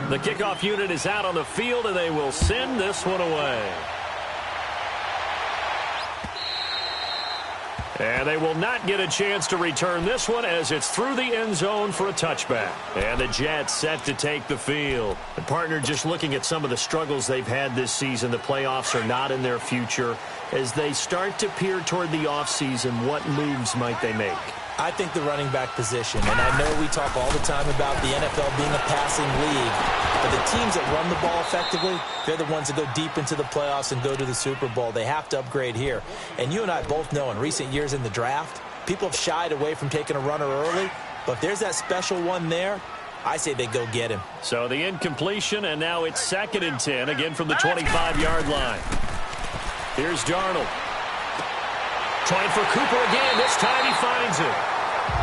The kickoff unit is out on the field, and they will send this one away. And they will not get a chance to return this one as it's through the end zone for a touchback. And the Jets set to take the field. The partner, just looking at some of the struggles they've had this season, the playoffs are not in their future. As they start to peer toward the offseason, what moves might they make? I think the running back position, and I know we talk all the time about the NFL being a passing league, but the teams that run the ball effectively, they're the ones that go deep into the playoffs and go to the Super Bowl. They have to upgrade here. And you and I both know in recent years in the draft, people have shied away from taking a runner early, but if there's that special one there, I say they go get him. So the incompletion, and now it's 2nd and 10, again from the 25-yard line. Here's Darnold. Trying for Cooper again. This time he finds it.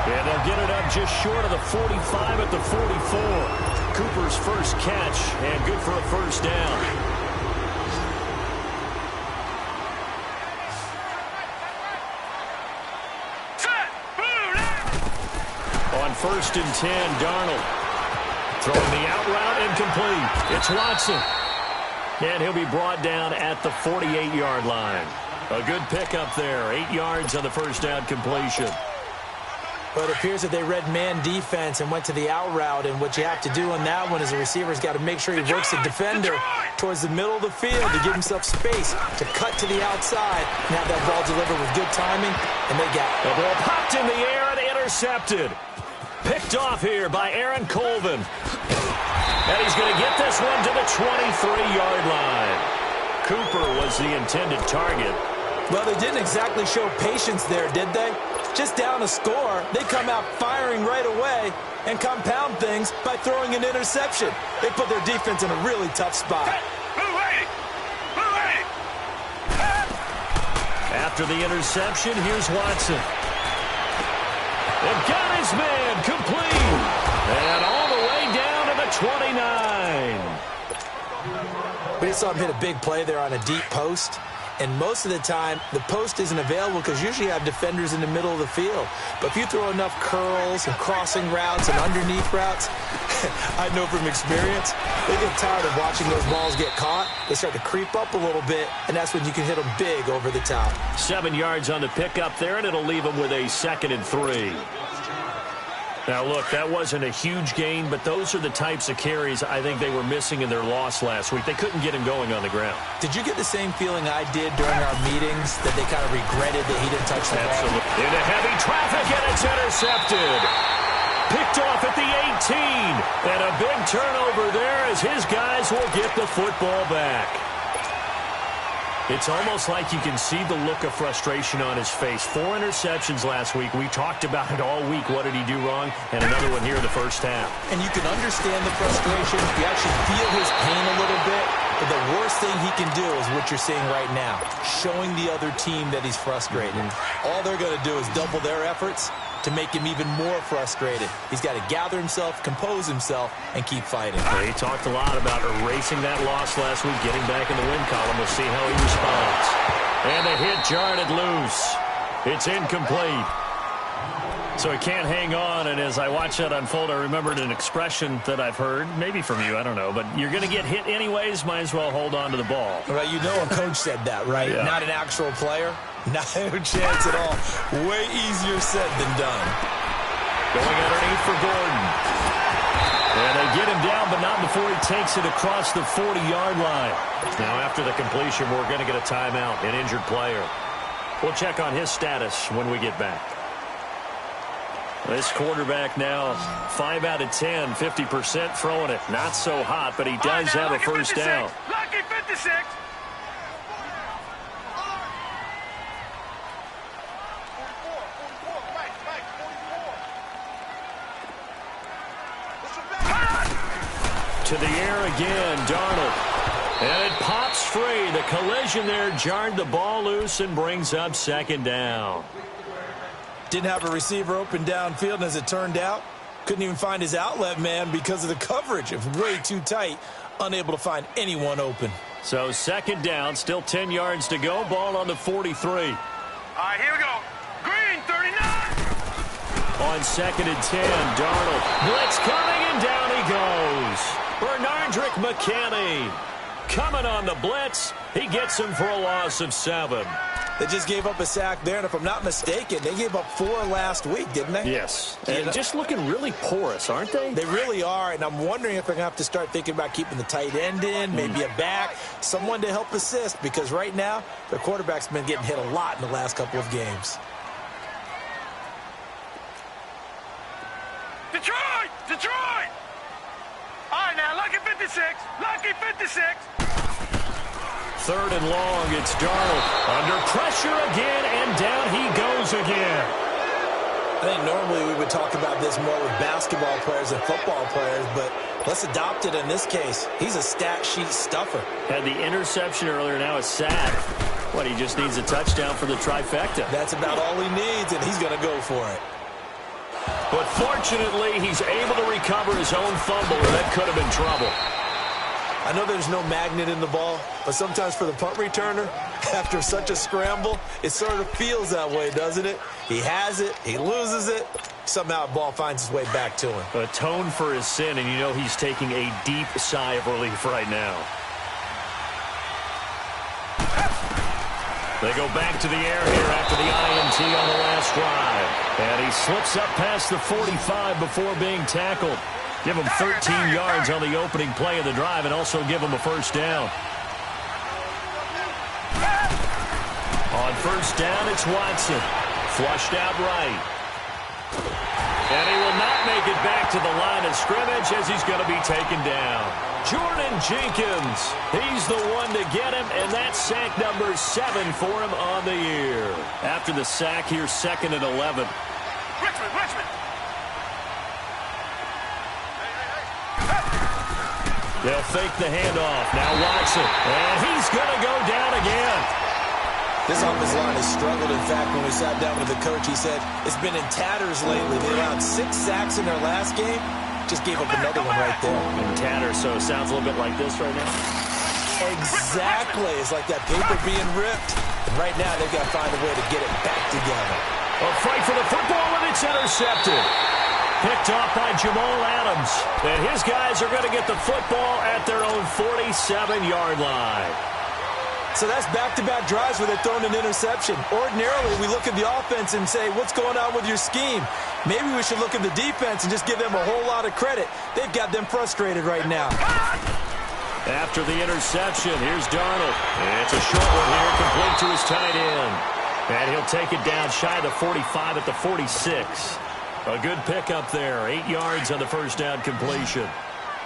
And they'll get it up just short of the 45 at the 44. Cooper's first catch, and good for a first down. On 1st and 10, Darnold. Throwing the out route incomplete. It's Watson. And he'll be brought down at the 48-yard line. A good pickup there. 8 yards on the first down completion. But it appears that they read man defense and went to the out route. And what you have to do on that one is the receiver's got to make sure he works the defender towards the middle of the field to give himself space to cut to the outside and have that ball delivered with good timing. And they got it. The ball popped in the air and intercepted. Picked off here by Aaron Colvin. And he's going to get this one to the 23-yard line. Cooper was the intended target. Well, they didn't exactly show patience there, did they? Just down a score, they come out firing right away and compound things by throwing an interception. They put their defense in a really tough spot. After the interception, here's Watson. They've got his man complete. And all the way down to the 29. We just saw him hit a big play there on a deep post. And most of the time, the post isn't available because usually you have defenders in the middle of the field. But if you throw enough curls and crossing routes and underneath routes, I know from experience, they get tired of watching those balls get caught. They start to creep up a little bit, and that's when you can hit them big over the top. 7 yards on the pickup there, and it'll leave them with a 2nd and 3. Now, look, that wasn't a huge gain, but those are the types of carries I think they were missing in their loss last week. They couldn't get him going on the ground. Did you get the same feeling I did during our meetings, that they kind of regretted that he didn't touch the ball? Absolutely. Into heavy traffic, and it's intercepted. Picked off at the 18. And a big turnover there as his guys will get the football back. It's almost like you can see the look of frustration on his face. 4 interceptions last week. We talked about it all week. What did he do wrong? And another one here in the first half. And you can understand the frustration. You actually feel his pain a little bit. But the worst thing he can do is what you're seeing right now, showing the other team that he's frustrated. All they're going to do is double their efforts to make him even more frustrated. He's got to gather himself, compose himself, and keep fighting. He talked a lot about erasing that loss last week, getting back in the win column. We'll see how he responds. And the hit jarred it loose. It's incomplete. So he can't hang on, and as I watch that unfold, I remembered an expression that I've heard, maybe from you, I don't know, but you're going to get hit anyways, might as well hold on to the ball. Right, you know a coach said that, right? Yeah. Not an actual player. Not a chance at all. Way easier said than done. Going underneath for Gordon. And they get him down, but not before he takes it across the 40-yard line. Now, after the completion, we're going to get a timeout, an injured player. We'll check on his status when we get back. This quarterback now, 5 out of 10, 50% throwing it. Not so hot, but he does have a first down. Lucky 56. To the air again, Darnold. And it pops free. The collision there jarred the ball loose and brings up 2nd down. Didn't have a receiver open downfield, and as it turned out, couldn't even find his outlet man because of the coverage. It was way too tight, unable to find anyone open. So 2nd down, still 10 yards to go. Ball on the 43. All right, here we go. Green, 39. On 2nd and 10, Darnold. Blitz coming, and down he goes. Bernard McKinney coming on the blitz. He gets him for a loss of 7. They just gave up a sack there, and if I'm not mistaken, they gave up 4 last week, didn't they? Yes, and just looking really porous, aren't they? They really are, and I'm wondering if they're going to have to start thinking about keeping the tight end in, maybe a back, someone to help assist, because right now, their quarterback's been getting hit a lot in the last couple of games. Detroit! Detroit! All right, now, lucky 56. Lucky 56. 3rd and long, it's Darnold. Under pressure again, and down he goes again. I think normally we would talk about this more with basketball players and football players, but let's adopt it in this case. He's a stat sheet stuffer. Had the interception earlier, now a sack. What, he just needs a touchdown for the trifecta. That's about all he needs, and he's going to go for it. But fortunately, he's able to recover his own fumble, or that could have been trouble. I know there's no magnet in the ball, but sometimes for the punt returner, after such a scramble, it sort of feels that way, doesn't it? He has it, he loses it, somehow the ball finds its way back to him. Atone for his sin, and you know he's taking a deep sigh of relief right now. They go back to the air here after the INT on the last drive. And he slips up past the 45 before being tackled. Give him 13 yards on the opening play of the drive and also give him a first down. On first down, it's Watson. Flushed out right. And he will not make it back to the line of scrimmage as he's going to be taken down. Jordan Jenkins, he's the one to get him, and that's sack number 7 for him on the year. After the sack, here's 2nd and 11. Richmond. They'll fake the handoff. Now Watson, and he's going to go down again. This offensive line has struggled. In fact, when we sat down with the coach, he said it's been in tatters lately. They allowed 6 sacks in their last game. Just gave up another one right there. In tatters, so it sounds a little bit like this right now. Exactly. It's like that paper being ripped. And right now, they've got to find a way to get it back together. A fight for the football, and it's intercepted. Picked off by Jamal Adams. And his guys are going to get the football at their own 47-yard line. So that's back-to-back drives where they're throwing an interception. Ordinarily, we look at the offense and say, what's going on with your scheme? Maybe we should look at the defense and just give them a whole lot of credit. They've got them frustrated right now. After the interception, here's Darnold. It's a short one here, complete to his tight end. And he'll take it down shy of the 45 at the 46. A good pickup there. 8 yards on the first down completion.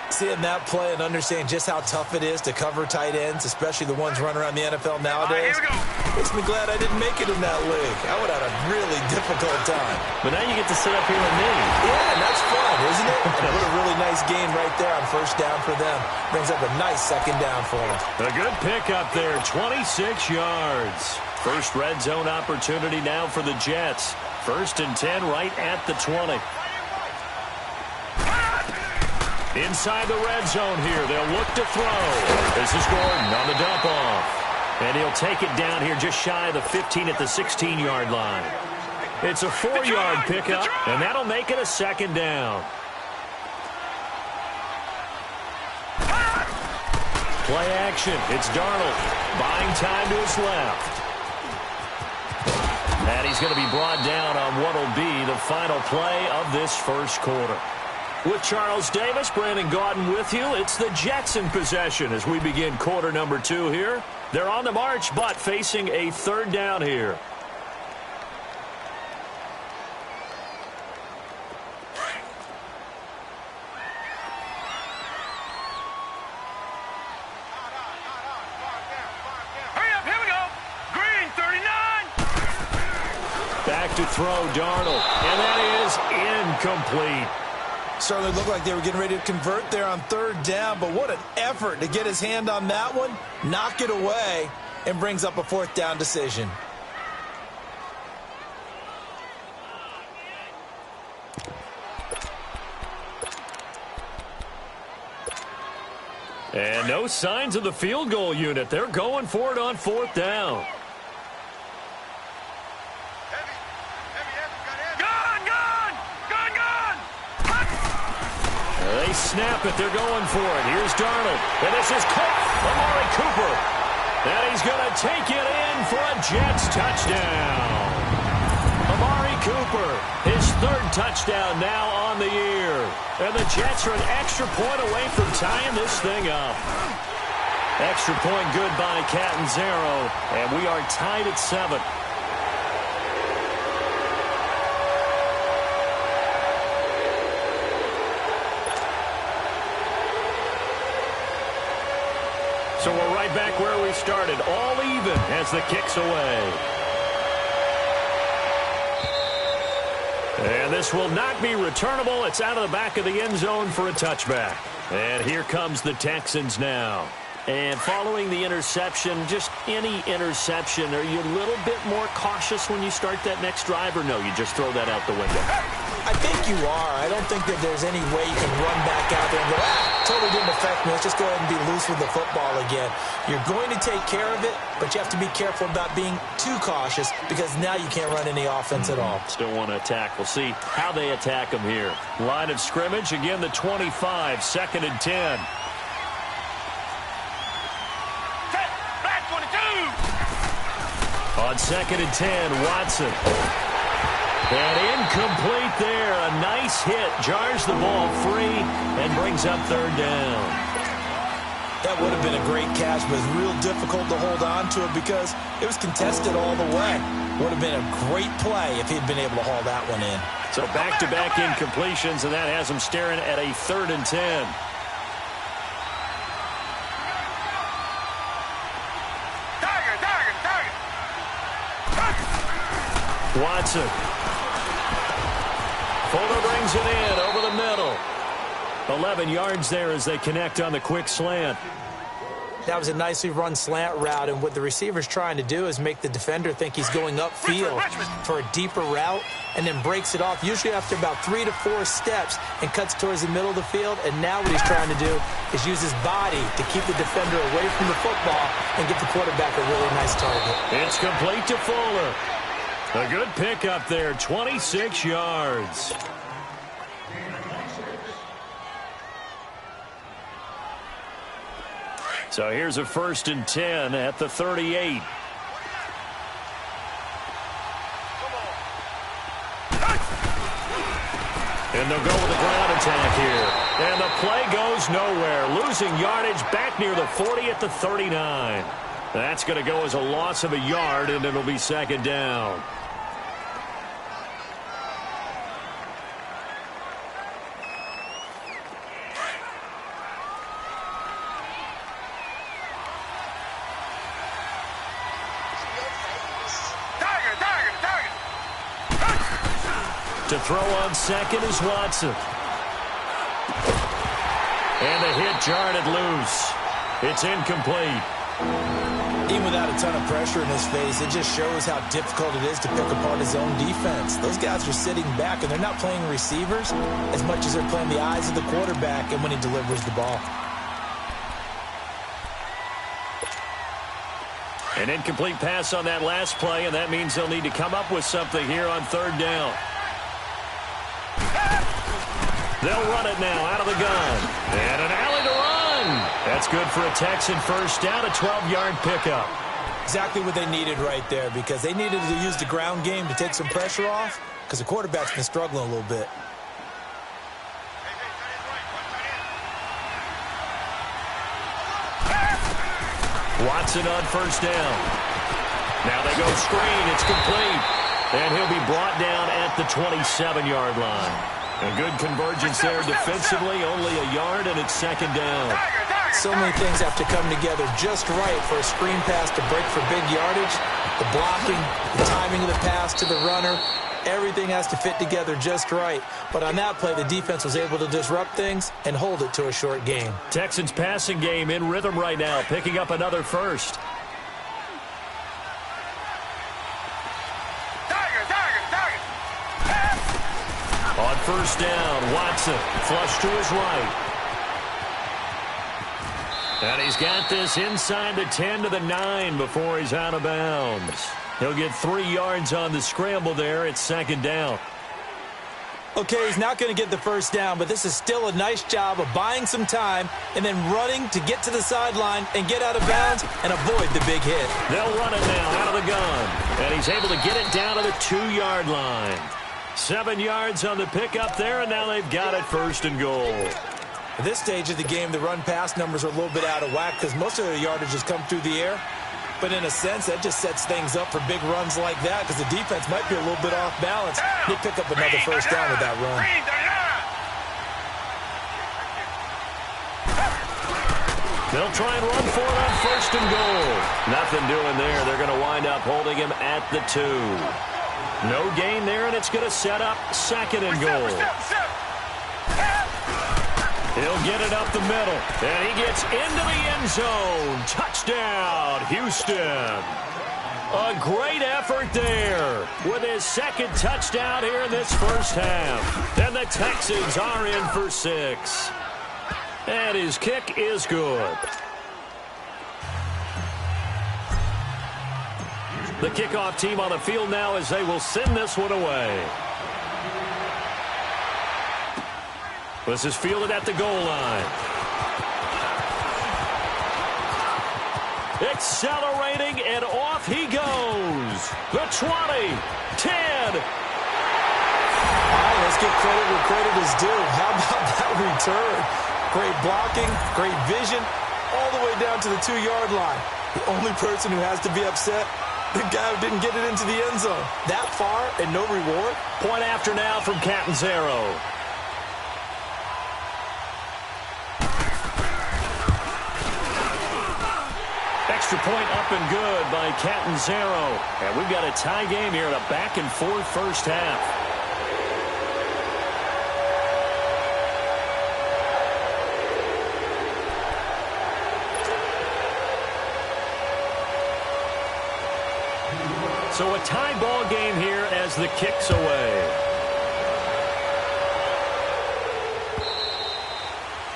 Seeing that play and understanding just how tough it is to cover tight ends, especially the ones running around the NFL nowadays, makes me glad I didn't make it in that league. I would have had a really difficult time. But now you get to sit up here with me. Yeah, and that's fun, isn't it? And what a really nice game right there on first down for them. Brings up a nice 2nd down for them. A good pickup there, 26 yards. First red zone opportunity now for the Jets. 1st and 10 right at the 20. Inside the red zone here, they'll look to throw. This is Gordon on the dump off. And he'll take it down here just shy of the 15 at the 16-yard line. It's a 4-yard pickup, and that'll make it a 2nd down. Play action. It's Darnold. Buying time to his left. And he's going to be brought down on what will be the final play of this first quarter. With Charles Davis, Brandon Gaudin with you. It's the Jets in possession as we begin quarter number 2 here. They're on the march, but facing a 3rd down here. Hurry up, here we go. Green, 39. Back to throw, Darnold. And that is incomplete. Certainly looked like they were getting ready to convert there on 3rd down, but what an effort to get his hand on that one, knock it away, and brings up a 4th down decision. And no signs of the field goal unit. They're going for it on 4th down. snap it. They're going for it. Here's Darnold. And this is caught. Amari Cooper. And he's going to take it in for a Jets touchdown. Amari Cooper, his third touchdown now on the year. And the Jets are an extra point away from tying this thing up. Extra point good by Catanzaro. And we are tied at 7. So we're right back where we started, all even as the kick's away. And this will not be returnable. It's out of the back of the end zone for a touchback. And here comes the Texans now. And following the interception, just any interception, are you a little bit more cautious when you start that next drive, or no, you just throw that out the window? I think you are. I don't think that there's any way you can run back out there and go, totally didn't affect me. Let's just go ahead and be loose with the football again. You're going to take care of it, but you have to be careful about being too cautious because now you can't run any offense at all. Still want to attack. We'll see how they attack them here. Line of scrimmage, again the 25, 2nd and 10. On 2nd and 10, Watson. And incomplete there. A nice hit. Jars the ball free and brings up 3rd down. That would have been a great catch, but it's real difficult to hold on to it because it was contested all the way. Would have been a great play if he'd been able to haul that one in. So back-to-back incompletions, and that has him staring at a 3rd and 10. Watson. Fuller brings it in over the middle. 11 yards there as they connect on the quick slant. That was a nicely run slant route, and what the receiver's trying to do is make the defender think he's going upfield for a deeper route and then breaks it off, usually after about 3 to 4 steps, and cuts towards the middle of the field. And now what he's trying to do is use his body to keep the defender away from the football and get the quarterback a really nice target. It's complete to Fuller. A good pickup there, 26 yards. So here's a 1st and 10 at the 38. And they'll go with a ground attack here. And the play goes nowhere. Losing yardage back near the 40 at the 39. That's going to go as a loss of a yard, and it'll be 2nd down. To throw on 2nd is Watson. And the hit jarred it loose. It's incomplete. Even without a ton of pressure in his face, it just shows how difficult it is to pick apart his own defense. Those guys are sitting back, and they're not playing receivers as much as they're playing the eyes of the quarterback and when he delivers the ball. An incomplete pass on that last play, and that means they'll need to come up with something here on 3rd down. They'll run it now out of the gun. And an alley to run. That's good for a Texan first down, a 12-yard pickup. Exactly what they needed right there, because they needed to use the ground game to take some pressure off because the quarterback's been struggling a little bit. Watson on 1st down. Now they go screen. It's complete. And he'll be brought down at the 27-yard line. A good convergence there defensively, only a yard, and it's 2nd down. So many things have to come together just right for a screen pass to break for big yardage. The blocking, the timing of the pass to the runner, everything has to fit together just right. But on that play, the defense was able to disrupt things and hold it to a short game. Texans passing game in rhythm right now, picking up another first. On 1st down, Watson flush to his right. And he's got this inside the 10 to the 9 before he's out of bounds. He'll get 3 yards on the scramble there. It's 2nd down. Okay, he's not going to get the first down, but this is still a nice job of buying some time and then running to get to the sideline and get out of bounds and avoid the big hit. They'll run it now out of the gun, and he's able to get it down to the 2-yard line. 7 yards on the pickup there, and now they've got it 1st and goal. At this stage of the game, the run-pass numbers are a little bit out of whack because most of their yardage has come through the air. But in a sense, that just sets things up for big runs like that because the defense might be a little bit off balance. They pick up another first down with that run. They'll try and run for it on 1st and goal. Nothing doing there. They're going to wind up holding him at the 2. No gain there, and it's going to set up 2nd and goal. He'll get it up the middle, and he gets into the end zone. Touchdown, Houston. A great effort there with his 2nd touchdown here in this first half. And the Texans are in for 6. And his kick is good. The kickoff team on the field now as they will send this one away. This is fielded at the goal line. Accelerating, and off he goes. The 20, 10. Let's give credit where credit is due. How about that return? Great blocking, great vision, all the way down to the 2-yard line. The only person who has to be upset, the guy who didn't get it into the end zone. That far and no reward. Point after now from Catanzaro. Extra point up and good by Catanzaro. And we've got a tie game here in a back-and-forth first half. So a tie ball game here as the kick's away.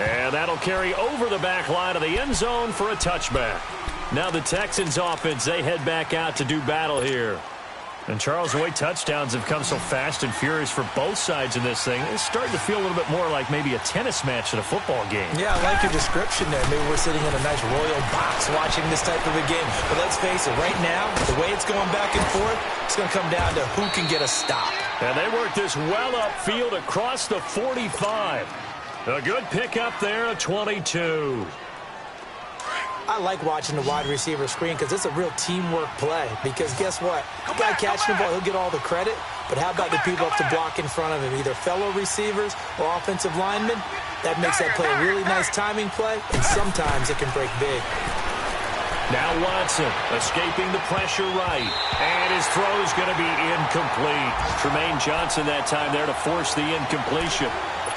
And that'll carry over the back line of the end zone for a touchback. Now the Texans offense, they head back out to do battle here. And Charles, the way touchdowns have come so fast and furious for both sides in this thing, it's starting to feel a little bit more like maybe a tennis match in a football game. Yeah, I like your description there. Maybe we're sitting in a nice royal box watching this type of a game. But let's face it, right now, the way it's going back and forth, it's going to come down to who can get a stop. And they work this well upfield across the 45. A good pickup there, a 22. I like watching the wide receiver screen because it's a real teamwork play. Because guess what? The guy catching the ball, he'll get all the credit. But how about the people up to block in front of him, either fellow receivers or offensive linemen? That makes that play a really nice timing play, and sometimes it can break big. Now Watson escaping the pressure right. And his throw is going to be incomplete. Tremaine Johnson that time there to force the incompletion.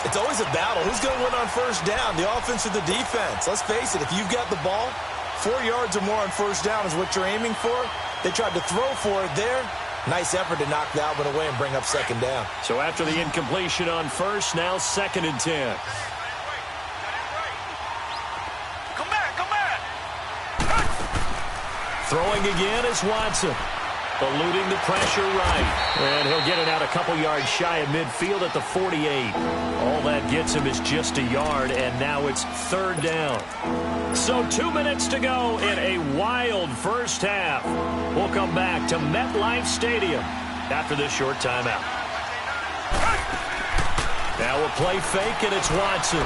It's always a battle. Who's going to win on first down, the offense or the defense? Let's face it, if you've got the ball, 4 yards or more on first down is what you're aiming for. They tried to throw for it there. Nice effort to knock that one away and bring up second down. So after the incompletion on first, now 2nd and 10. Come back. Throwing again is Watson. Eluding the pressure right. And he'll get it out a couple yards shy of midfield at the 48. All that gets him is just a yard, and now it's 3rd down. So 2 minutes to go in a wild first half. We'll come back to MetLife Stadium after this short timeout. Now a play fake, and it's Watson.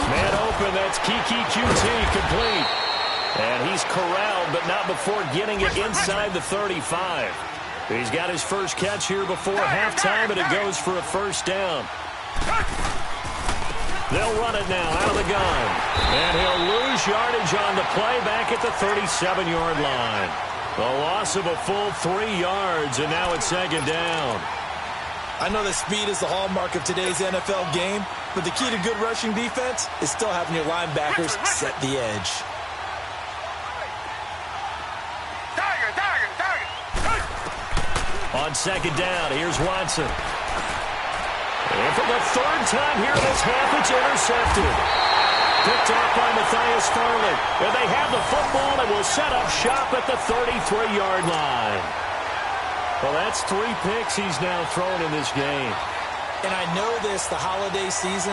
Man open, that's Kiki QT complete. And he's corralled, but not before getting it inside the 35. He's got his first catch here before halftime, and it goes for a first down. They'll run it now out of the gun. And he'll lose yardage on the play back at the 37-yard line. A loss of a full 3 yards, and now it's 2nd down. I know that speed is the hallmark of today's NFL game, but the key to good rushing defense is still having your linebackers set the edge. On 2nd down, here's Watson. And for the 3rd time here in this half, it's intercepted. Picked off by Matthias Farley. And they have the football and will set up shop at the 33-yard line. Well, that's 3 picks he's now thrown in this game. And I know this, the holiday season,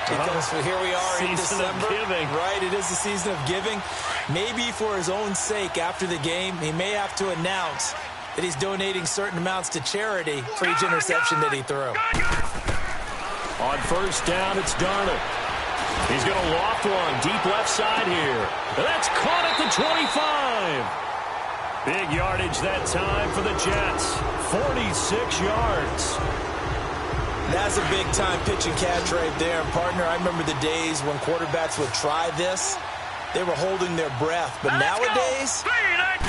because here we are in December. Season of giving. Right, it is the season of giving. Maybe for his own sake after the game, he may have to announce that he's donating certain amounts to charity for each interception that he threw. On first down, it's Darnold. He's going to loft one deep left side here. And that's caught at the 25. Big yardage that time for the Jets. 46 yards. That's a big-time pitch and catch right there. And, partner, I remember the days when quarterbacks would try this. They were holding their breath. But nowadays,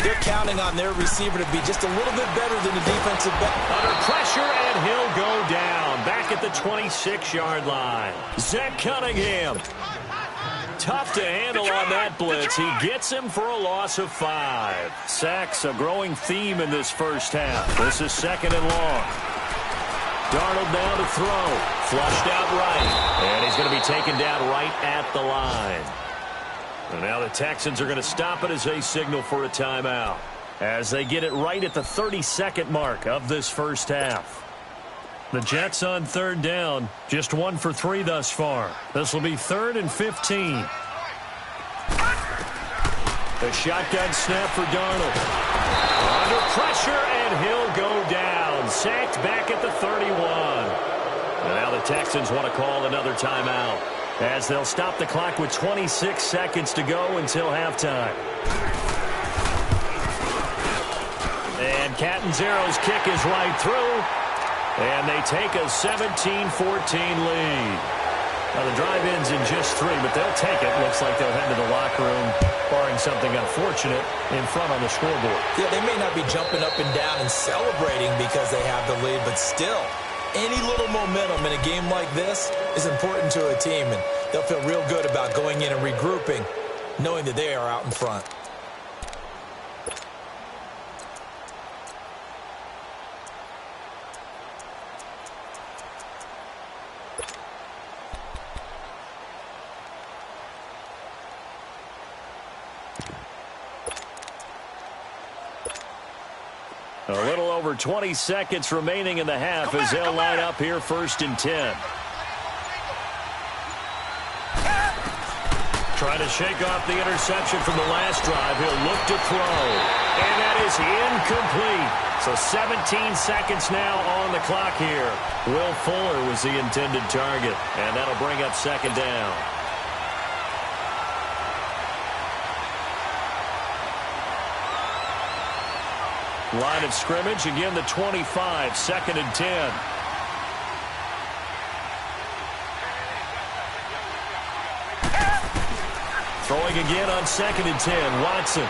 they're counting on their receiver to be just a little bit better than the defensive back. Under pressure, and he'll go down. Back at the 26-yard line. Zach Cunningham. Tough to handle on that blitz. He gets him for a loss of 5. Sacks, a growing theme in this first half. This is 2nd and long. Darnold now to throw. Flushed out right. And he's going to be taken down right at the line. And now the Texans are going to stop it as they signal for a timeout, as they get it right at the 32nd mark of this first half. The Jets on 3rd down, just 1 for 3 thus far. This will be 3rd and 15. The shotgun snap for Darnold. Under pressure, and he'll go down. Sacked back at the 31. And now the Texans want to call another timeout, as they'll stop the clock with 26 seconds to go until halftime. And Catanzaro's kick is right through, and they take a 17-14 lead. Now the drive ends in just 3, but they'll take it. Looks like they'll head to the locker room, barring something unfortunate, in front on the scoreboard. Yeah, they may not be jumping up and down and celebrating because they have the lead, but still, any little momentum in a game like this is important to a team, and they'll feel real good about going in and regrouping, knowing that they are out in front. A little over 20 seconds remaining in the half as they'll line up here 1st and 10. Trying to shake off the interception from the last drive. He'll look to throw. And that is incomplete. So 17 seconds now on the clock here. Will Fuller was the intended target. And that'll bring up 2nd down. Line of scrimmage, again the 25, 2nd and 10. Throwing again on 2nd and 10, Watson.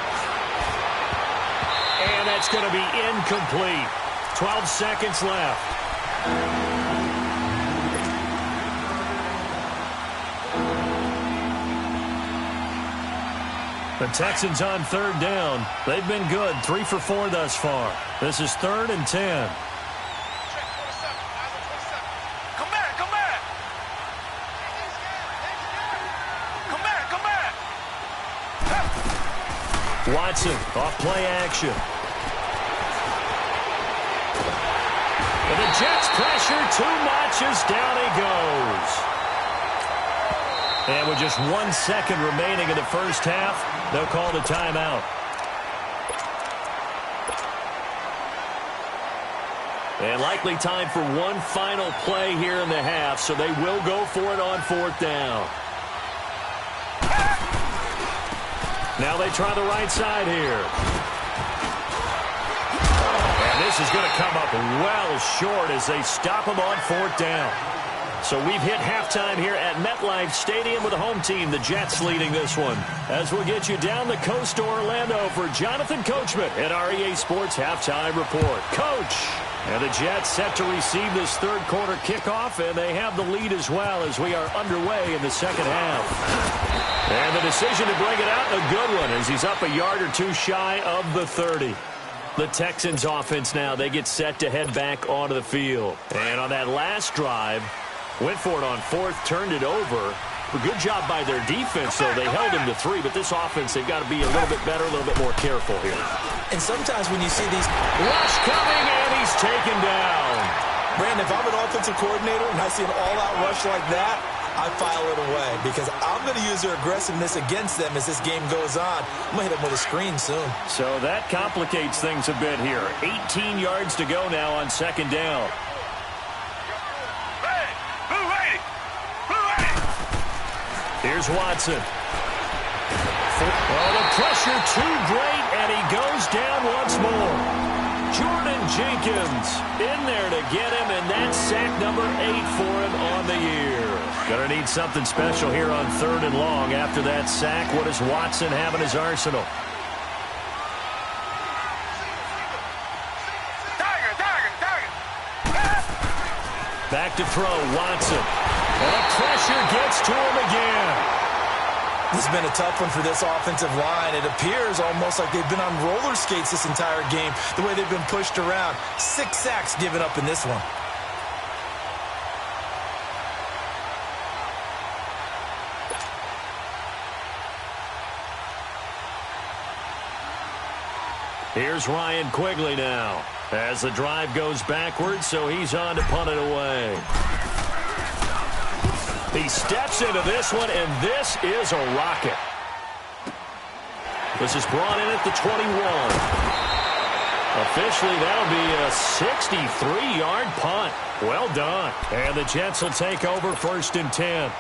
And that's going to be incomplete. 12 seconds left. The Texans on 3rd down. They've been good, 3 for 4 thus far. This is 3rd and 10. Come back, come back. Come back, come back. Watson off play action. And the Jets pressure too much as down he goes. And with just 1 second remaining in the first half, they'll call the timeout. And likely time for one final play here in the half, so they will go for it on 4th down. Now they try the right side here. And this is going to come up well short as they stop him on 4th down. So we've hit halftime here at MetLife Stadium with the home team, the Jets, leading this one. As we'll get you down the coast to Orlando for Jonathan Coachman at our EA Sports Halftime Report. Coach! And the Jets set to receive this 3rd quarter kickoff, and they have the lead as well as we are underway in the 2nd half. And the decision to bring it out, a good one, as he's up a yard or 2 shy of the 30. The Texans offense now, they get set to head back onto the field. And on that last drive, went for it on 4th, turned it over, Good job by their defense, though. They held him to 3, but this offense, they've got to be a little bit better, a little bit more careful here. And sometimes when you see these... Rush coming, and he's taken down. Brandon, if I'm an offensive coordinator and I see an all-out rush like that, I file it away because I'm going to use their aggressiveness against them as this game goes on. I'm going to hit them with a screen soon. So that complicates things a bit here. 18 yards to go now on second down. Here's Watson. Oh, the pressure too great, and he goes down once more. Jordan Jenkins in there to get him, and that's sack number 8 for him on the year. Gonna need something special here on 3rd and long after that sack. What does Watson have in his arsenal? Back to throw, Watson. And the pressure gets to him again. This has been a tough one for this offensive line. It appears almost like they've been on roller skates this entire game, the way they've been pushed around. 6 sacks given up in this one. Here's Ryan Quigley now as the drive goes backwards, so he's on to punt it away. He steps into this one, and this is a rocket. This is brought in at the 21. Officially, that'll be a 63-yard punt. Well done. And the Jets will take over 1st and 10.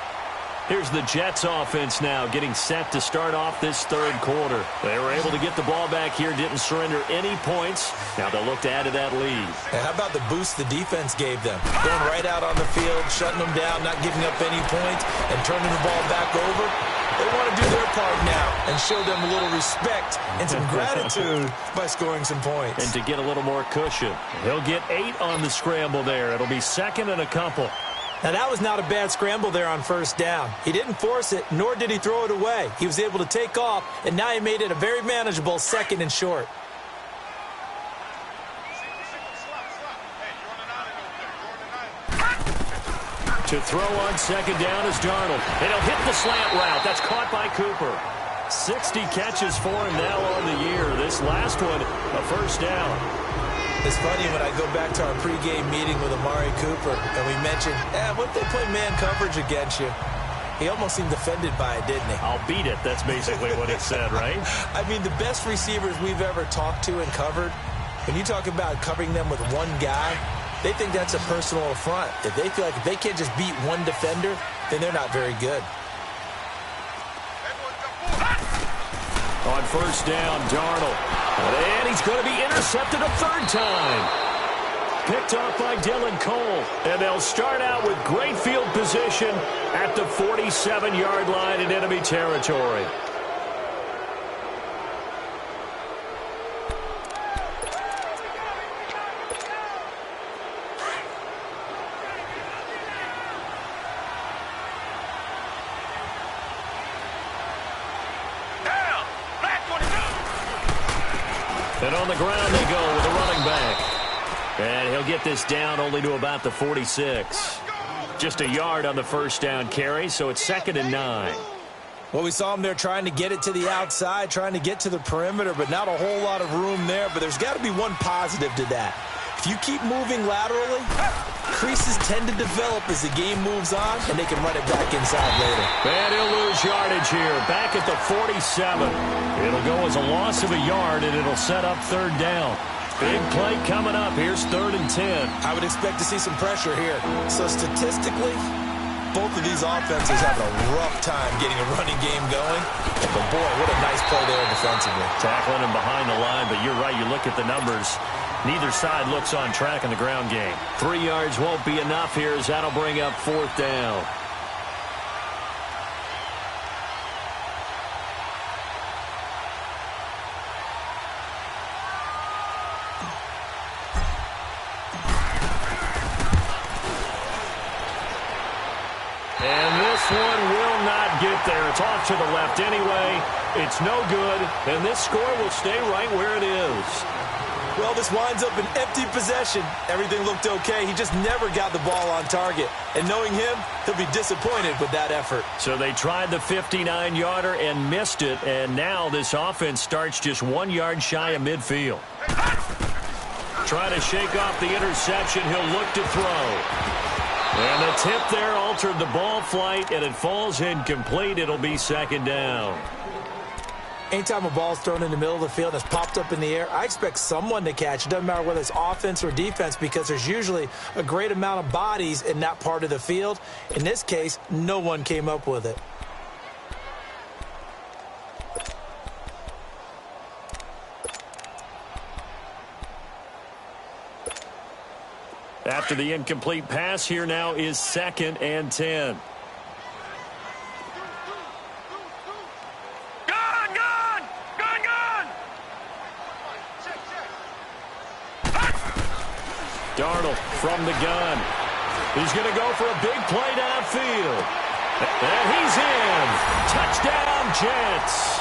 Here's the Jets offense now getting set to start off this 3rd quarter. They were able to get the ball back here, didn't surrender any points. Now they'll look to add to that lead. And how about the boost the defense gave them? Going right out on the field, shutting them down, not giving up any points, and turning the ball back over. They want to do their part now and show them a little respect and some gratitude by scoring some points. And to get a little more cushion. He'll get 8 on the scramble there. It'll be 2nd and a couple. Now, that was not a bad scramble there on 1st down. He didn't force it, nor did he throw it away. He was able to take off, and now he made it a very manageable 2nd and short. To throw on 2nd down is Darnold. And he'll hit the slant route. That's caught by Cooper. 60 catches for him now on the year. This last one, a 1st down. It's funny when I go back to our pregame meeting with Amari Cooper, and we mentioned, what if they play man coverage against you? He almost seemed offended by it, didn't he? I'll beat it. That's basically what he said, right? I mean, the best receivers we've ever talked to and covered, when you talk about covering them with one guy, they think that's a personal affront. If they feel like if they can't just beat one defender, then they're not very good. On 1st down, Darnold. And he's going to be intercepted a 3rd time. Picked off by Dylan Cole. And they'll start out with great field position at the 47-yard line in enemy territory. And on the ground they go with a running back. And he'll get this down only to about the 46. Just a yard on the 1st down carry, so it's 2nd and 9. Well, we saw him there trying to get it to the outside, trying to get to the perimeter, but not a whole lot of room there. But there's got to be one positive to that. If you keep moving laterally, creases tend to develop as the game moves on, and they can run it back inside later. And he'll lose yardage here, back at the 47. It'll go as a loss of a yard, and it'll set up 3rd down. Big play coming up. Here's 3rd and 10. I would expect to see some pressure here. So statistically, both of these offenses have a rough time getting a running game going. But boy, what a nice play there defensively. Tackling him behind the line, but you're right. You look at the numbers. Neither side looks on track in the ground game. 3 yards won't be enough here as that'll bring up 4th down. And this one will not get there. It's off to the left anyway. It's no good, and this score will stay right where it is. Well, this winds up an empty possession. Everything looked okay. He just never got the ball on target. And knowing him, he'll be disappointed with that effort. So they tried the 59-yarder and missed it, and now this offense starts just 1 yard shy of midfield. Trying to shake off the interception. He'll look to throw. And the tip there altered the ball flight, and it falls incomplete. It'll be second down. Anytime a ball's thrown in the middle of the field and it's popped up in the air, I expect someone to catch. It doesn't matter whether it's offense or defense because there's usually a great amount of bodies in that part of the field. In this case, no one came up with it. After the incomplete pass, here now is 2nd and 10. Darnold from the gun. He's going to go for a big play downfield. And he's in. Touchdown, Jets.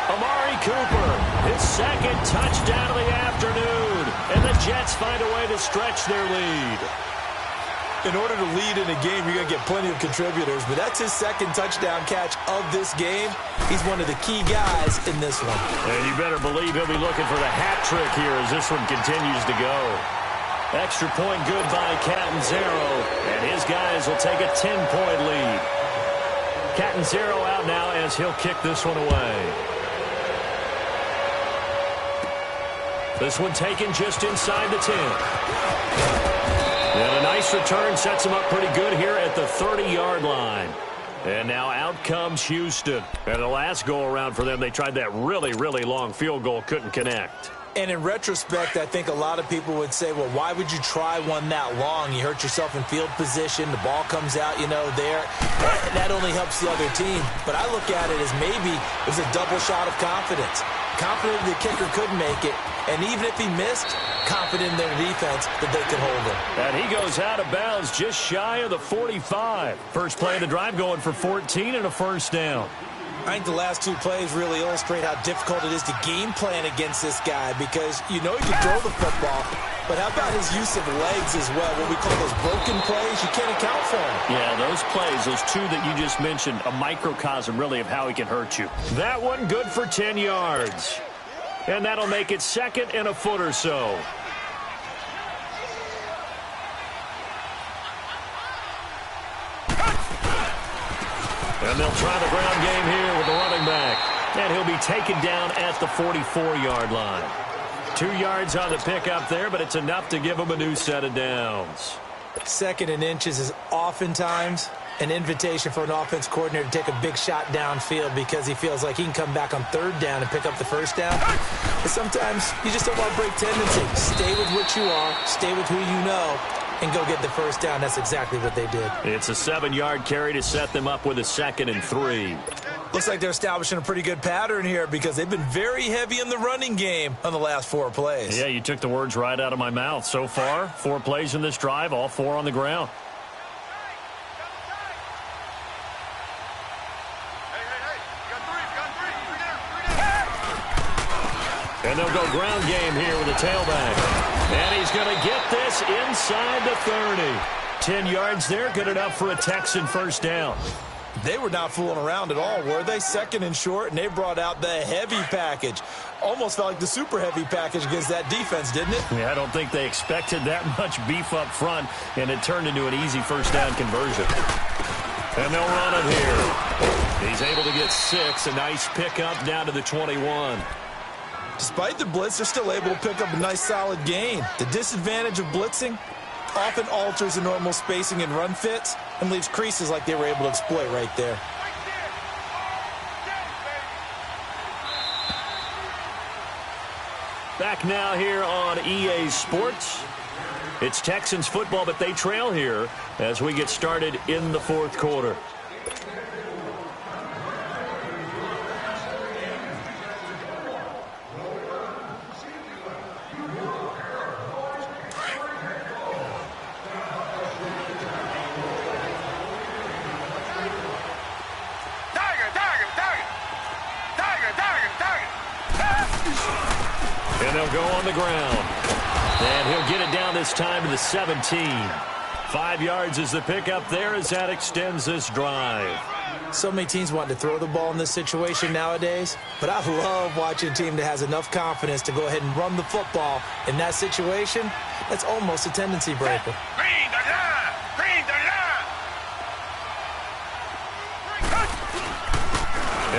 Amari Cooper, his 2nd touchdown of the afternoon. And the Jets find a way to stretch their lead. In order to lead in a game, you're going to get plenty of contributors, but that's his 2nd touchdown catch of this game. He's one of the key guys in this one. And you better believe he'll be looking for the hat trick here as this one continues to go. Extra point good by Catanzaro, and his guys will take a 10-point lead. Catanzaro out now as he'll kick this one away. This one taken just inside the 10. And a nice return sets him up pretty good here at the 30-yard line. And now out comes Houston. And the last go-around for them, they tried that really, really long field goal, couldn't connect. And in retrospect, I think a lot of people would say, well, why would you try one that long? You hurt yourself in field position. The ball comes out, there. That only helps the other team. But I look at it as maybe it was a double shot of confidence. Confident the kicker could make it. And even if he missed, confident in their defense that they could hold him. And he goes out of bounds just shy of the 45. First play of the drive going for 14 and a first down. I think the last 2 plays really illustrate how difficult it is to game plan against this guy because you know he can throw the football, but how about his use of legs as well? What we call those broken plays, you can't account for them. Yeah, those plays, those 2 that you just mentioned, a microcosm really of how he can hurt you. That one good for 10 yards. And that'll make it 2nd and a foot or so. And they'll try the ground game here with the running back. And he'll be taken down at the 44-yard line. 2 yards on the pickup there, but it's enough to give him a new set of downs. 2nd and inches is oftentimes an invitation for an offense coordinator to take a big shot downfield because he feels like he can come back on 3rd down and pick up the first down. But sometimes you just don't want to break tendency. Stay with what you are, stay with who you know, and go get the first down. That's exactly what they did. It's a 7-yard carry to set them up with a 2nd and 3. Looks like they're establishing a pretty good pattern here because they've been very heavy in the running game on the last 4 plays. Yeah, you took the words right out of my mouth. So far, 4 plays in this drive, all 4 on the ground. And they'll go ground game here with the tailback. And he's going to get this inside the 30. 10 yards there, good enough for a Texan first down. They were not fooling around at all, were they? 2nd and short, and they brought out the heavy package. Almost felt like the super heavy package against that defense, didn't it? Yeah, I don't think they expected that much beef up front, and it turned into an easy first down conversion. And they'll run it here. He's able to get 6, a nice pickup down to the 21. Despite the blitz, they're still able to pick up a nice solid gain. The disadvantage of blitzing often alters the normal spacing and run fits and leaves creases like they were able to exploit right there. Back now here on EA Sports. It's Texans football, but they trail here as we get started in the 4th quarter. They'll go on the ground. And he'll get it down this time to the 17. 5 yards is the pickup there as that extends this drive. So many teams want to throw the ball in this situation nowadays, but I love watching a team that has enough confidence to go ahead and run the football. In that situation, that's almost a tendency breaker. Bring the line! Bring the line!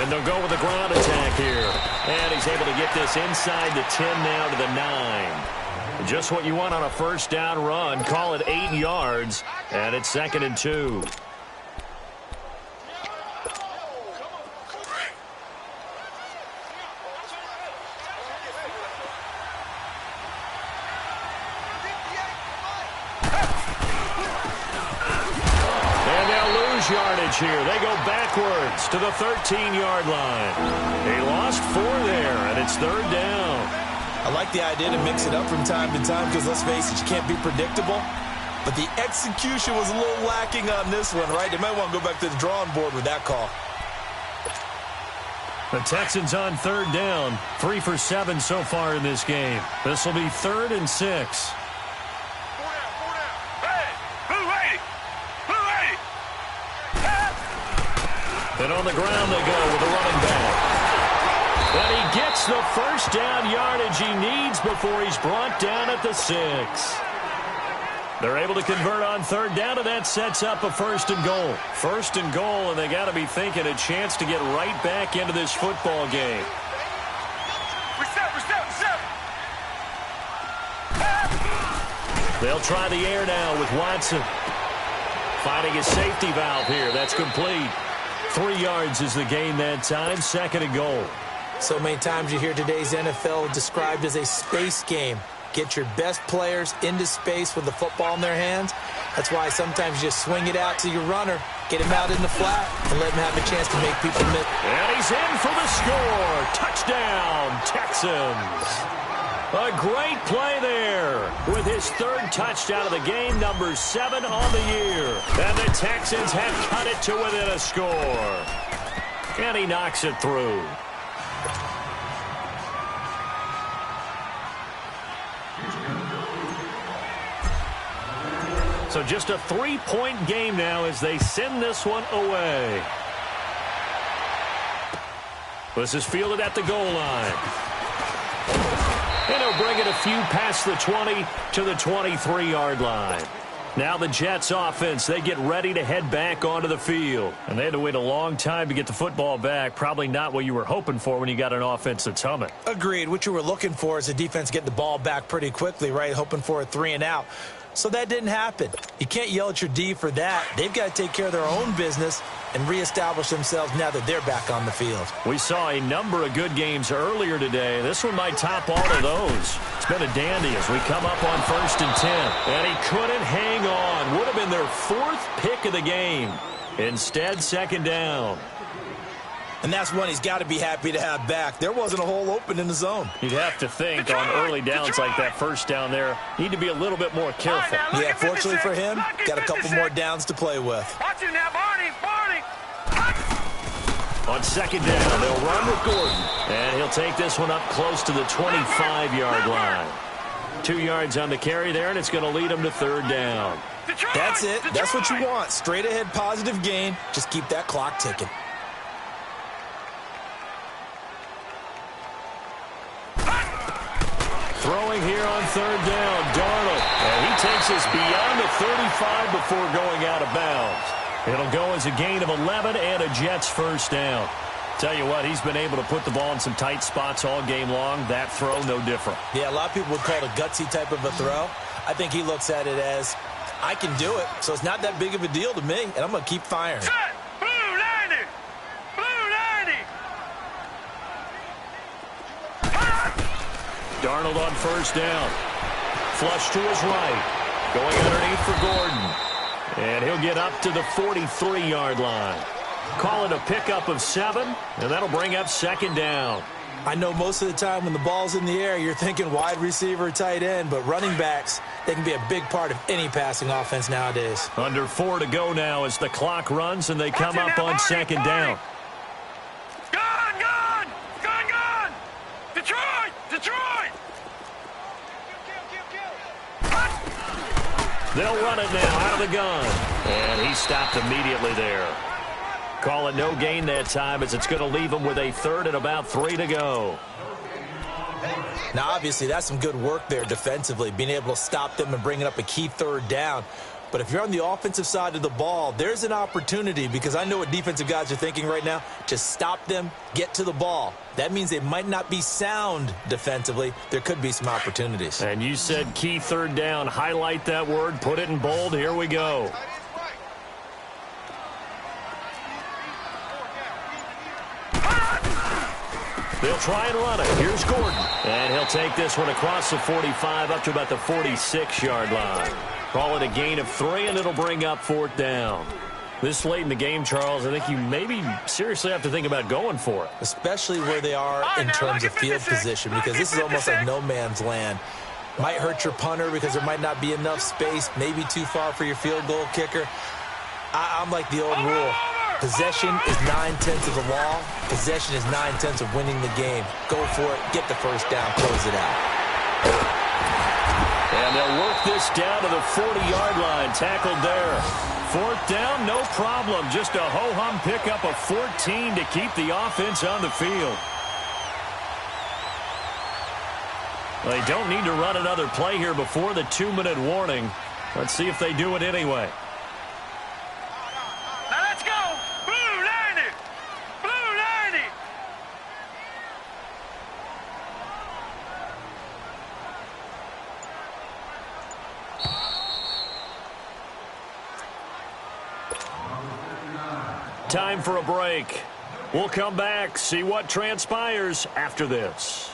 And they'll go with a ground attack here. And he's able to get this inside the 10 now to the 9. Just what you want on a first down run. Call it 8 yards, and it's 2nd and 2. Yardage here. They go backwards to the 13-yard line. They lost 4 there, and it's 3rd down. I like the idea to mix it up from time to time because, let's face it, you can't be predictable. But the execution was a little lacking on this one, right? They might want to go back to the drawing board with that call. The Texans on 3rd down. 3 for 7 so far in this game. This will be 3rd and 6. And on the ground they go with a running back. And he gets the first down yardage he needs before he's brought down at the 6. They're able to convert on 3rd down, and that sets up a 1st and goal. 1st and goal, and they got to be thinking a chance to get right back into this football game. They'll try the air now with Watson. Finding his safety valve here. That's complete. 3 yards is the gain that time. 2nd and goal. So many times you hear today's NFL described as a space game. Get your best players into space with the football in their hands. That's why sometimes you just swing it out to your runner, get him out in the flat, and let him have a chance to make people miss. And he's in for the score. Touchdown, Texans. A great play there with his 3rd touchdown of the game, number 7 on the year. And the Texans have cut it to within a score. And he knocks it through. So just a 3-point game now as they send this one away. This is fielded at the goal line. And he'll bring it a few past the 20 to the 23-yard line. Now the Jets offense, they get ready to head back onto the field. And they had to wait a long time to get the football back. Probably not what you were hoping for when you got an offense that's humming. Agreed. What you were looking for is the defense getting the ball back pretty quickly, right? Hoping for a 3 and out. So that didn't happen. You can't yell at your D for that. They've got to take care of their own business and reestablish themselves now that they're back on the field. We saw a number of good games earlier today. This one might top all of those. It's been a dandy as we come up on 1st and 10. And he couldn't hang on. Would have been their 4th pick of the game. Instead, 2nd down. And that's one he's got to be happy to have back. There wasn't a hole open in the zone. You'd have to think on early downs like that 1st down there, need to be a little bit more careful. Yeah, fortunately for him, got a couple more downs to play with. Watch him now, Barney. On 2nd down, they'll run with Gordon. And he'll take this one up close to the 25-yard line. 2 yards on the carry there, and it's going to lead him to 3rd down. That's it. That's what you want. Straight ahead positive gain. Just keep that clock ticking. Throwing here on 3rd down, Darnold. And he takes us beyond the 35 before going out of bounds. It'll go as a gain of 11 and a Jets 1st down. Tell you what, he's been able to put the ball in some tight spots all game long. That throw, no different. Yeah, a lot of people would call it a gutsy type of a throw. I think he looks at it as, I can do it, so it's not that big of a deal to me, and I'm going to keep firing. Set! Blue 90! Blue 90! Darnold on 1st down. Flush to his right. Going underneath for Gordon. And he'll get up to the 43-yard line. Call it a pickup of 7, and that'll bring up 2nd down. I know most of the time when the ball's in the air, you're thinking wide receiver, tight end, but running backs, they can be a big part of any passing offense nowadays. Under 4 to go now as the clock runs, and they come up on 2nd down. Gone! Detroit! They'll run it now out of the gun. And he stopped immediately there. Call it no gain that time as it's going to leave him with a third and about 3 to go. Now, obviously, that's some good work there defensively, being able to stop them and bringing up a key third down. But if you're on the offensive side of the ball, there's an opportunity, because I know what defensive guys are thinking right now, to stop them, get to the ball. That means they might not be sound defensively. There could be some opportunities. And you said key third down. Highlight that word, put it in bold. Here we go. They'll try and run it. Here's Gordon. And he'll take this one across the 45 up to about the 46-yard line. Call it a gain of 3, and it'll bring up 4th down. This late in the game, Charles, I think you maybe seriously have to think about going for it. Especially where they are in terms of field position, because this is almost like no man's land. Might hurt your punter because there might not be enough space, maybe too far for your field goal kicker. I'm like the old rule. Possession is 9/10 of the law. Possession is 9/10 of winning the game. Go for it. Get the first down. Close it out. And they'll work this down to the 40-yard line. Tackled there. 4th down, no problem. Just a ho-hum pickup of 14 to keep the offense on the field. They don't need to run another play here before the 2-minute warning. Let's see if they do it anyway. Time for a break. We'll come back, see what transpires after this.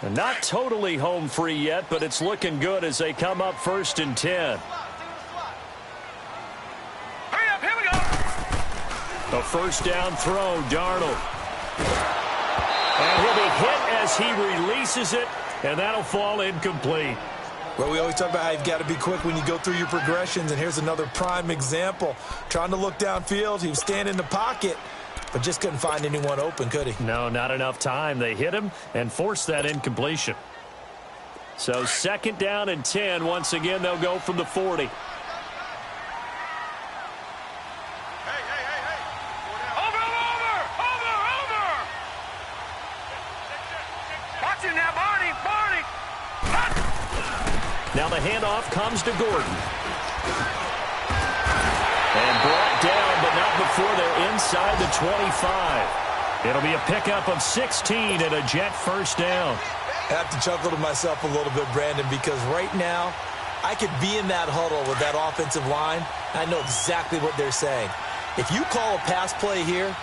And not totally home free yet, but it's looking good as they come up 1st and 10. Hurry up, here we go. A first down throw, Darnold. And he'll be hit as he releases it, and that'll fall incomplete. Well, we always talk about how you've got to be quick when you go through your progressions, and here's another prime example. Trying to look downfield, he was standing in the pocket, but just couldn't find anyone open, could he? No, not enough time. They hit him and forced that incompletion. So 2nd down and 10. Once again, they'll go from the 40. Now the handoff comes to Gordon. And brought down, but not before they're inside the 25. It'll be a pickup of 16 and a Jet first down. I have to chuckle to myself a little bit, Brandon, because right now I could be in that huddle with that offensive line. I know exactly what they're saying. If you call a pass play here,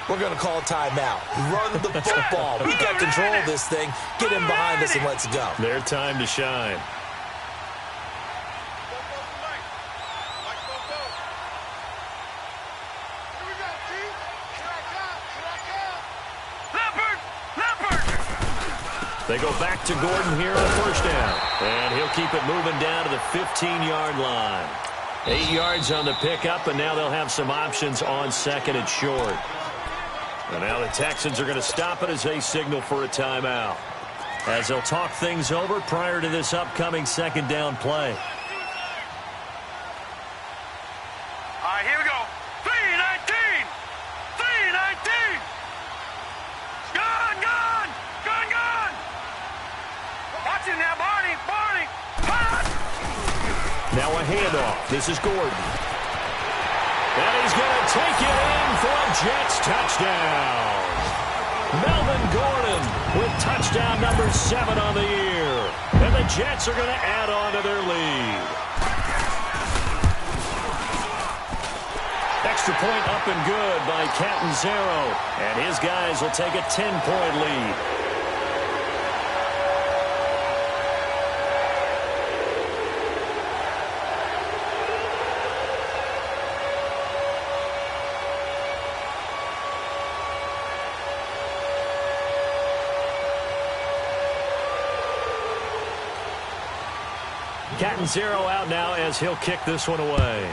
we're going to call a timeout. Run the football. We got control of this thing. Get in behind us and let's go. Their time to shine. They go back to Gordon here on 1st down. And he'll keep it moving down to the 15-yard line. 8 yards on the pickup, and now they'll have some options on 2nd and short. And now the Texans are going to stop it as they signal for a timeout, as they'll talk things over prior to this upcoming 2nd down play. All right, here we go. 3-19. 3-19. Gone. Watch it now, Barney. Now a handoff. This is Gordon. And he's going to take it in for a Jets touchdown. Melvin Gordon with touchdown number 7 on the year. And the Jets are going to add on to their lead. Extra point up and good by Catanzaro. And his guys will take a 10-point lead. Catanzaro out now as he'll kick this one away.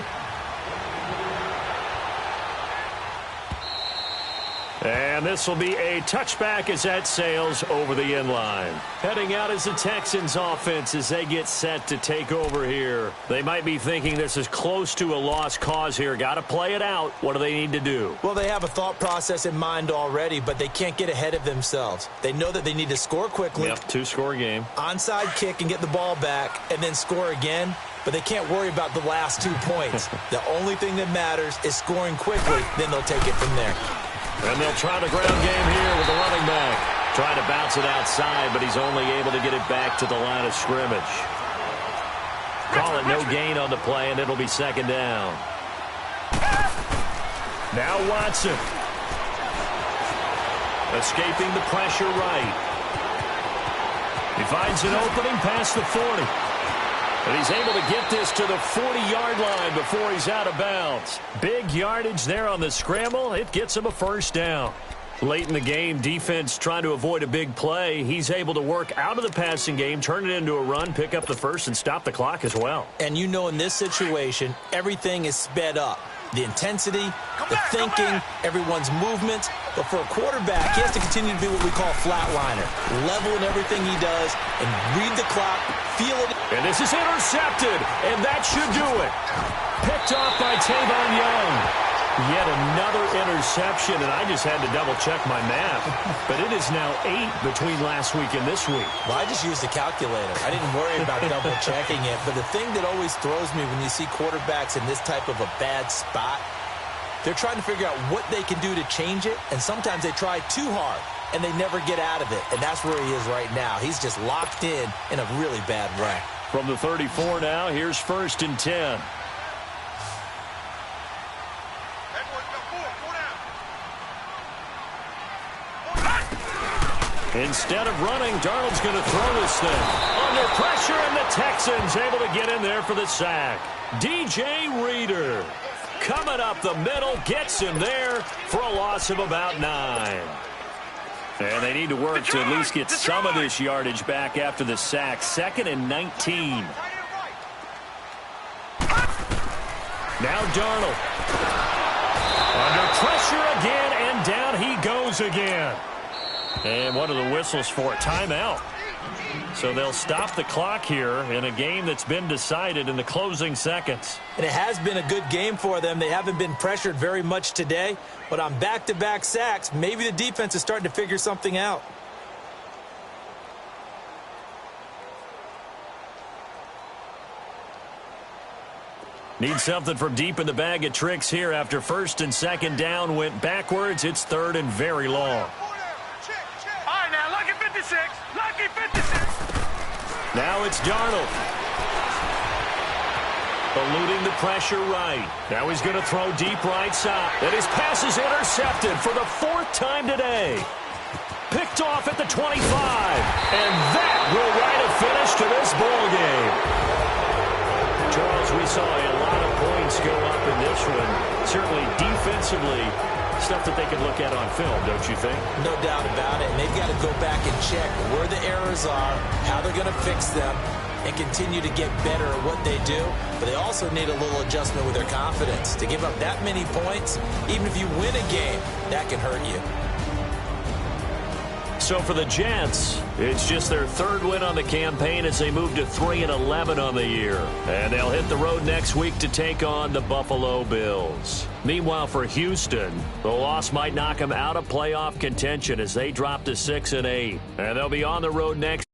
And this will be a touchback as that sails over the end line. Heading out is the Texans offense as they get set to take over here. They might be thinking this is close to a lost cause here. Got to play it out. What do they need to do? Well, they have a thought process in mind already, but they can't get ahead of themselves. They know that they need to score quickly. Yep, two-score game. Onside kick and get the ball back and then score again. But they can't worry about the last 2 points. The only thing that matters is scoring quickly. Then they'll take it from there. And they'll try the ground game here with the running back. Trying to bounce it outside, but he's only able to get it back to the line of scrimmage. Call it no gain on the play, and it'll be second down. Now Watson. Escaping the pressure right. He finds an opening past the 40. And he's able to get this to the 40-yard line before he's out of bounds. Big yardage there on the scramble. It gets him a first down. Late in the game, defense trying to avoid a big play. He's able to work out of the passing game, turn it into a run, pick up the first, and stop the clock as well. And you know in this situation, everything is sped up. The intensity, the thinking, everyone's movement. But for a quarterback, he has to continue to be what we call flatliner. Level in everything he does and read the clock, feel it. And this is intercepted, and that should do it. Picked off by Tavon Young. Yet another interception, and I just had to double-check my math. But it is now 8 between last week and this week. Well, I just used a calculator. I didn't worry about double-checking it. But the thing that always throws me when you see quarterbacks in this type of a bad spot, they're trying to figure out what they can do to change it, and sometimes they try too hard, and they never get out of it. And that's where he is right now. He's just locked in a really bad run. From the 34 now, here's 1st and 10. Instead of running, Darnold's going to throw this thing. Under pressure, and the Texans able to get in there for the sack. DJ Reader coming up the middle, gets him there for a loss of about 9. And they need to work to at least get some of this yardage back after the sack. 2nd and 19. Now Darnold. Under pressure again, and down he goes again. And what are the whistles for? Timeout. So they'll stop the clock here in a game that's been decided in the closing seconds. And it has been a good game for them. They haven't been pressured very much today. But on back-to-back sacks, maybe the defense is starting to figure something out. Need something from deep in the bag of tricks here after 1st and 2nd down went backwards. It's 3rd and very long. Lucky 56. Now it's Darnold. Eluding the pressure right. Now he's going to throw deep right side. And his pass is intercepted for the 4th time today. Picked off at the 25. And that will write a finish to this ball game. Charles, we saw a lot of points go up in this one. Certainly defensively, stuff that they can look at on film, don't you think? No doubt about it. And they've got to go back and check where the errors are, how they're going to fix them, and continue to get better at what they do. But they also need a little adjustment with their confidence. To give up that many points, even if you win a game, that can hurt you. So for the Jets, it's just their 3rd win on the campaign as they move to 3-11 on the year. And they'll hit the road next week to take on the Buffalo Bills. Meanwhile, for Houston, the loss might knock them out of playoff contention as they drop to 6-8. And they'll be on the road next